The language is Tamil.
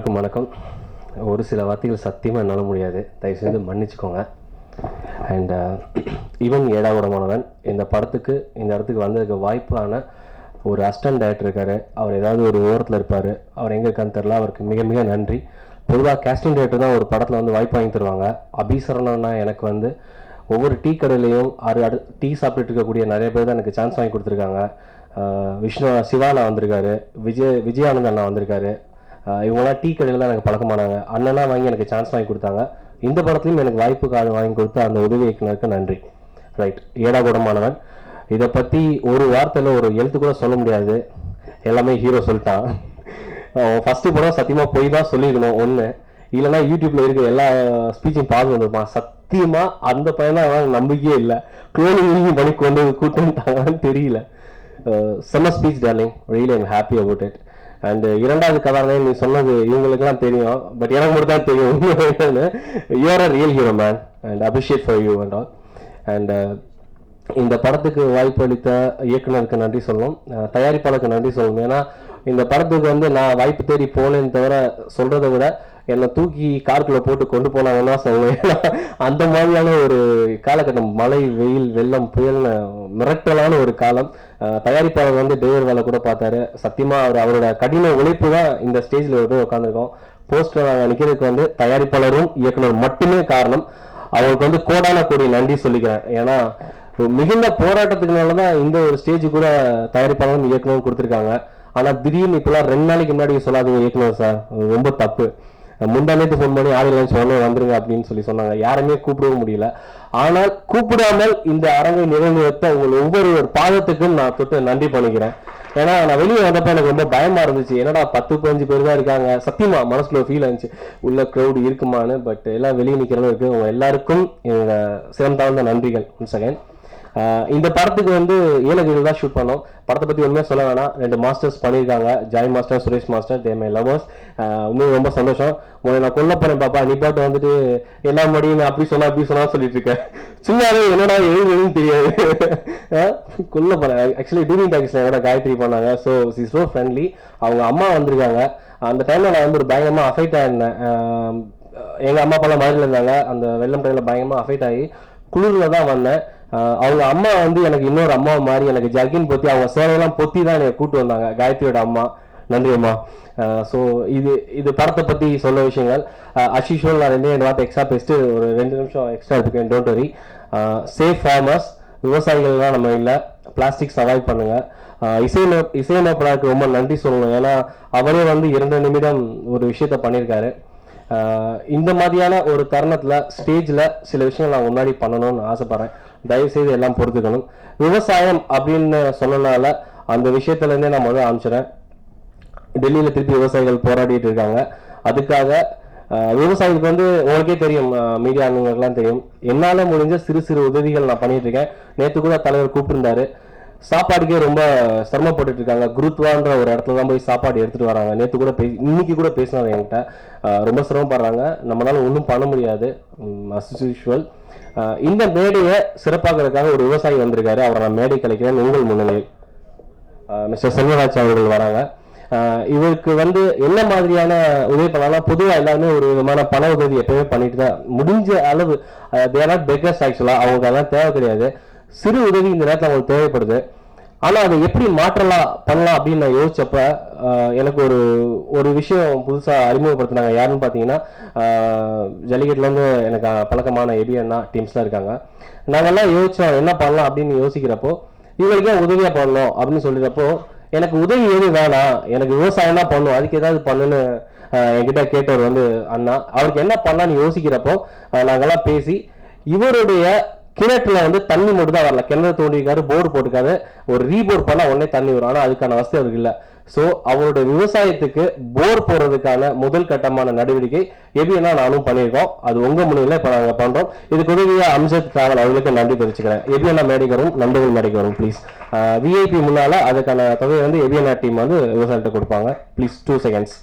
எல்லாருக்கும் வணக்கம். ஒரு சில வார்த்தைகள் சத்தியமாக என்னால் முடியாது, தயவுசெய்து மன்னிச்சுக்கோங்க. அண்ட் ஈவன் ஏடாகூடமானவன் இந்த படத்துக்கு இந்த இடத்துக்கு வந்ததுக்கு வாய்ப்பான ஒரு அசிஸ்டன்ட் டைரக்டர் இருக்கார். அவர் ஏதாவது ஒரு ஓரத்தில் இருப்பார், அவர் எங்கே இருக்கான்னு தெரில. அவருக்கு மிக மிக நன்றி. பொதுவாக கேஸ்டிங் டைரக்டர் தான் ஒரு படத்தில் வந்து வாய்ப்பு வாங்கி தருவாங்க. அபிசரணன்னா எனக்கு வந்து ஒவ்வொரு டீ கடையிலையும் டீ சாப்பிட்டுட்டு இருக்கக்கூடிய நிறைய பேர் தான் எனக்கு சான்ஸ் வாங்கி கொடுத்துருக்காங்க. விஷ்ணு சிவானா வந்திருக்காரு, விஜயானந்த் அண்ணா வந்திருக்காரு. இவங்களாம் டீ கடையில் தான் எனக்கு பழக்கமானாங்க. அண்ணனா வாங்கி எனக்கு சான்ஸ் வாங்கி கொடுத்தாங்க. இந்த படத்துலையும் எனக்கு வாய்ப்பு கார்டு வாங்கி கொடுத்த அந்த உதவி இயக்குனருக்கு நன்றி. ரைட், ஏடாகூடமானவன் இதை பற்றி ஒரு வார்த்தையில் ஒரு எழுத்து கூட சொல்ல முடியாது, எல்லாமே ஹீரோ சொல்லிட்டான். ஃபஸ்ட்டு படம் சத்தியமாக போய் தான் சொல்லிக்கணும் ஒன்று, இல்லைனா யூடியூப்பில் இருக்க எல்லா ஸ்பீச்சும் பார்த்து வந்திருப்பான். சத்தியமாக அந்த பையன் தான் நம்பிக்கையே இல்லை. க்ளோனிங் பண்ணி கொண்டு கூட்டுட்டாங்கன்னு தெரியல. செம்ம speech darling, really I'm happy about it. And இரண்டாவது கதாநாயகன் நீ சொன்னது இவங்களுக்குலாம் தெரியும், பட் எனக்கு மட்டும் தான் தெரியும். You're a real hero man and appreciate for you and all. And இந்த படத்துக்கு வாய்ப்பு அளித்த இயக்குனருக்கு நன்றி சொல்லணும், தயாரிப்பாளருக்கு நன்றி சொல்லணும். ஏன்னா இந்த படத்துக்கு வந்து நான் வாய்ப்பு தேடி போனேன்னு தவிர சொல்கிறத விட என்னை தூக்கி காருக்குள்ளே போட்டு கொண்டு போனாங்கன்னா சொல்லுவேன். ஏன்னா அந்த மாதிரியான ஒரு காலகட்டம், மழை வெயில் வெள்ளம் புயல்னு மிரட்டலான ஒரு காலம். தயாரிப்பாளர் வந்து டிரைவர் வேலை கூட பார்த்தாரு. சத்தியமாக அவரோட கடின உழைப்பு தான் இந்த ஸ்டேஜில் போய் உட்காந்துருக்கோம். போஸ்டர் நிற்கிறதுக்கு வந்து தயாரிப்பாளரும் இயக்குனர் மட்டுமே காரணம். அவருக்கு வந்து கோடான கோடி நன்றி சொல்லிக்கிறேன். ஏன்னா மிகுந்த போராட்டத்துக்குனால தான் இந்த ஒரு ஸ்டேஜ் கூட தயாரிப்பாளரும் இயக்குனரும் கொடுத்துருக்காங்க. ஆனால் திடீர்னு இப்போலாம் 2 நாளைக்கு முன்னாடி சொல்லாதீங்க இயக்குனர் சார், ரொம்ப தப்பு. முந்தானேத்து ஃபோன் பண்ணி ஆடியன்ஸ் சொன்ன வந்துருங்க அப்படின்னு சொன்னாங்க. யாருமே கூப்பிடவும் முடியல. ஆனால் கூப்பிடாமல் இந்த அரங்கை நிறைவேற்ற உங்கள் ஒவ்வொரு பாதத்துக்கும் நான் தொட்டு நன்றி பண்ணிக்கிறேன். ஏன்னா நான் வெளியே வந்தப்ப எனக்கு ரொம்ப பயமா இருந்துச்சு. என்னடா 10-15 பேர் தான் இருக்காங்க, சத்தியமா மனசுல ஃபீல் ஆச்சு உள்ள க்ரௌடு இருக்குமான்னு. பட் எல்லாம் வெளியே நிற்கிறவங்க இருக்கு. உங்க எல்லாருக்கும் என்னோட சிறந்தாழ்ந்த நன்றிகள். Once again. இந்த படத்துக்கு வந்து ஏலகிரியில் தான் ஷூட் பண்ணோம். படத்தை பற்றி ஒன்றுமே சொல்ல வேணாம், 2 மாஸ்டர்ஸ் பண்ணியிருக்காங்க, Joy master, Suresh master, they my lovers. உண்மையை ரொம்ப சந்தோஷம். நான் கொல்ல போறேன் பாப்பா, நீ பாட்டு வந்துட்டு எல்லா மடியும் அப்படி சொன்னா சொல்லிட்டு இருக்கேன். சும்மாவே என்னடா எழுதுன்னு தெரியாது. கொல்ல போறேன். ஆக்சுவலி டூரிங் டாக்ஸில் என்னோட காயத்ரி பண்ணாங்க. So C so friendly. அவங்க அம்மா வந்திருக்காங்க. அந்த டைமில் நான் வந்து ஒரு பயங்கரமாக அஃபெக்ட் ஆயிருந்தேன். எங்கள் அம்மா அப்பாலாம் மழையில் இருந்தாங்க. அந்த வெள்ளம் டைமில் பயங்கரமாக அஃபெக்ட் ஆகி குளிரில் தான் வந்தேன். அவங்க அம்மா வந்து எனக்கு இன்னொரு அம்மா மாதிரி எனக்கு ஜர்கின் பொத்தி அவங்க சேலையெல்லாம் பொத்தி தான் எனக்கு கூப்பிட்டு வந்தாங்க. காயத்ரியோட அம்மா, நன்றி அம்மா. ஸோ இது படத்தை பற்றி சொல்ல விஷயங்கள். அஷிஷுவல் நான் 2 வார்த்தை எக்ஸ்ட்ரா பேசிட்டு ஒரு 2 நிமிஷம் எக்ஸ்ட்ரா எடுத்துக்கேன். Don't worry. சேஃப் ஃபார்மர்ஸ், விவசாயிகள்லாம் நம்ம இல்லை, பிளாஸ்டிக்ஸ் அவாய்ட் பண்ணுங்க. இசையமைப்பாளருக்கு ரொம்ப நன்றி சொல்லணும். ஏன்னா அவரே வந்து 2 நிமிடம் ஒரு விஷயத்த பண்ணியிருக்காரு. இந்த மாதிரியான ஒரு தருணத்தில் ஸ்டேஜில் சில விஷயங்கள் நான் முன்னாடி பண்ணணும்னு ஆசைப்பட்றேன். தயவுசெய்து எல்லாம் பொறுத்துக்கணும். விவசாயம் அப்படின்னு சொன்னனால அந்த விஷயத்துலேருந்தே நான் முதல்ல ஆரம்பிச்சிடறேன். டெல்லியில் திருப்பி விவசாயிகள் போராடிட்டு இருக்காங்க. அதுக்காக விவசாயிகளுக்கு வந்து உங்களுக்கே தெரியும், மீடியா அண்ணங்களுக்கெல்லாம் தெரியும், என்னால் முடிஞ்ச சிறு சிறு உதவிகள் நான் பண்ணிட்டு இருக்கேன். நேற்று கூட தலைவர் கூப்பிட்டுருந்தாரு. சாப்பாடுக்கே ரொம்ப சிரமப்பட்டு இருக்காங்க. குருத்வான்ற ஒரு இடத்துல தான் போய் சாப்பாடு எடுத்துட்டு வராங்க. நேற்று கூட இன்னைக்கு கூட பேசினாங்க என்கிட்ட. ரொம்ப சிரமப்படுறாங்க. நம்மளால ஒன்றும் பண்ண முடியாது, அஸ் யூஷுவல். இந்த மேடையை சிறப்பாகிறதுக்காக ஒரு விவசாயி வந்திருக்காரு. அவரை நான் மேடை கலைக்கிறேன் உங்கள் முன்னிலையில். மிஸ்டர் செல்வராஜ் அவர்கள் வராங்க. இவருக்கு வந்து என்ன மாதிரியான உதவி பண்ணலாம்? பொதுவாக எல்லாருமே ஒரு விதமான பண உதவி எப்பவுமே பண்ணிட்டு தான், முடிஞ்ச அளவு தேர் நாட் பெக்கர்ஸ். ஆக்சுவலாக அவங்களுக்கு அதெல்லாம் தேவை கிடையாது. சிறு உதவி இந்த நேரத்தில் அவங்களுக்கு தேவைப்படுது. ஆனால் அதை எப்படி பண்ணலாம் அப்படின்னு நான் யோசிச்சப்ப எனக்கு ஒரு விஷயம் புதுசாக அறிமுகப்படுத்தினாங்க. யாருன்னு பார்த்தீங்கன்னா ஜல்லிக்கட்டுலேருந்து எனக்கு பழக்கமான எபிஎன்னா டீம்ஸ்லாம் இருக்காங்க. நாங்கள்லாம் யோசிச்சோம் என்ன பண்ணலாம் அப்படின்னு யோசிக்கிறப்போ இவங்களுக்கே உதவியாக பண்ணணும் அப்படின்னு சொல்லிடுறப்போ எனக்கு உதவி எதுவும் வேணாம், எனக்கு விவசாயம் தான் பண்ணணும், அதுக்கு ஏதாவது பண்ணுன்னு என்கிட்ட கேட்டவர் வந்து அண்ணா. அவருக்கு என்ன பண்ணலான்னு யோசிக்கிறப்போ நாங்கள்லாம் பேசி இவருடைய கிணற்றுல வந்து தண்ணி மட்டும் தான் வரல, கிணறு தோண்டிருக்காரு, போர்டு போட்டுக்காரு, ஒரு ரீபோர் பண்ணா உடனே தண்ணி வரும். ஆனால் அதுக்கான வசதி அவருக்கு இல்லை. ஸோ அவருடைய விவசாயத்துக்கு போர் போடுறதுக்கான முதல் கட்டமான நடவடிக்கை எப்படின்னா நானும் பண்ணியிருக்கோம். அது உங்க முன்னிலையில் இப்போ நாங்கள் பண்றோம். இதுக்கு உதவியாக அம்ஜத் டிராவல் அவர்களுக்கு நன்றி தெரிவிச்சுக்கிறேன். எபிஎன்ஆ மேடைக்கு வரும், நண்பர்கள் மேடைக்கு வரும் ப்ளீஸ். விஐபி முன்னால அதுக்கான தொகையை வந்து எபிஎன்ஆ டீம் வந்து விவசாயிகிட்ட கொடுப்பாங்க. Please 2 seconds.